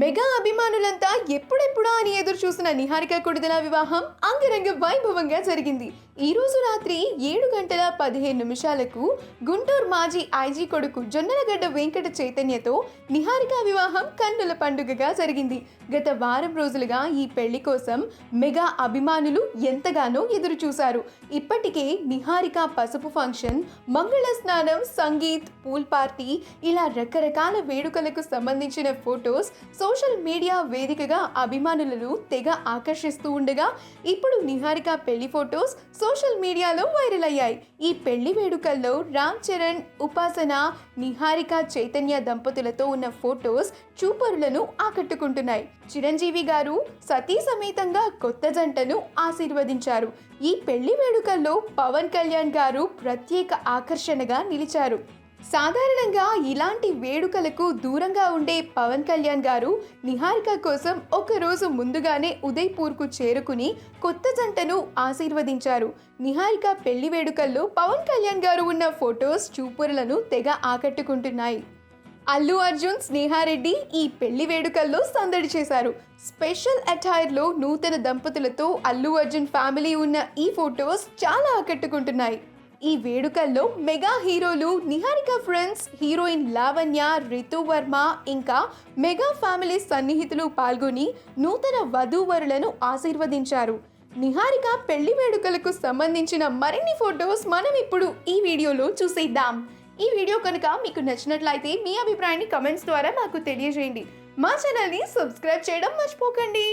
Mega అభిమానులంతా ఎప్పుడెప్పుడా అని ఎదురు చూసిన నిహారిక కొడిదల వివాహం అంగరంగ వైభవంగా జరిగింది. ఈ రోజు రాత్రి 7:15 గుంటూరు మాజీ ఐజీ కొడుకు జొన్నలగడ్డ వెంకట చైతన్యతో నిహారిక వివాహం కన్నుల పండుగగా జరిగింది. గత వారం రోజులుగా ఈ పెళ్లి కోసం మెగా అభిమానులు ఎంతగానో ఎదురు చూశారు. ఇప్పటికే నిహారిక పసుపు ఫంక్షన్, మంగళ స్నానం, సంగీత్, పూల్ పార్టీ ఇలా రకరకాల వేడుకలకు సంబంధించిన ఫొటోస్ సోషల్ మీడియా వేదికగా అభిమానులను తెగ ఆకర్షిస్తూ ఉండగా, ఇప్పుడు నిహారిక పెళ్లి ఫొటోస్ సోషల్ మీడియాలో వైరల్ అయ్యాయి. ఈ పెళ్లి వేడుకల్లో రామ్ చరణ్, ఉపాసన, నిహారిక చైతన్య దంపతులతో ఉన్న ఫొటోస్ చూపరులను ఆకట్టుకుంటున్నాయి. చిరంజీవి గారు సతీ సమేతంగా కొత్త జంటను ఆశీర్వదించారు. ఈ పెళ్లి వేడుకల్లో పవన్ కళ్యాణ్ గారు ప్రత్యేక ఆకర్షణగా నిలిచారు. సాధారణంగా ఇలాంటి వేడుకలకు దూరంగా ఉండే పవన్ కళ్యాణ్ గారు నిహారిక కోసం ఒకరోజు ముందుగానే ఉదయ్పూర్కు చేరుకుని కొత్త జంటను ఆశీర్వదించారు. నిహారిక పెళ్లి వేడుకల్లో పవన్ కళ్యాణ్ గారు ఉన్న ఫొటోస్ చూపురులను తెగ ఆకట్టుకుంటున్నాయి. అల్లు అర్జున్, స్నేహారెడ్డి ఈ పెళ్లి వేడుకల్లో సందడి చేశారు. స్పెషల్ అటైర్లో నూతన దంపతులతో అల్లు అర్జున్ ఫ్యామిలీ ఉన్న ఈ ఫొటోస్ చాలా ఆకట్టుకుంటున్నాయి. ఈ వేడుకల్లో మెగా హీరోలు, నిహారిక ఫ్రెండ్స్, హీరోయిన్ లావణ్య, రితు వర్మ ఇంకా మెగా ఫ్యామిలీ సన్నిహితులు పాల్గొని నూతన వధూవరులను ఆశీర్వదించారు. నిహారిక పెళ్లి వేడుకలకు సంబంధించిన మరిన్ని ఫొటోస్ మనం ఇప్పుడు ఈ వీడియోలో చూసేద్దాం. ఈ వీడియో కనుక మీకు నచ్చినట్లయితే మీ అభిప్రాయాన్ని కమెంట్స్ ద్వారా మాకు తెలియజేయండి. మా ఛానల్ని సబ్స్క్రైబ్ చేయడం మర్చిపోకండి.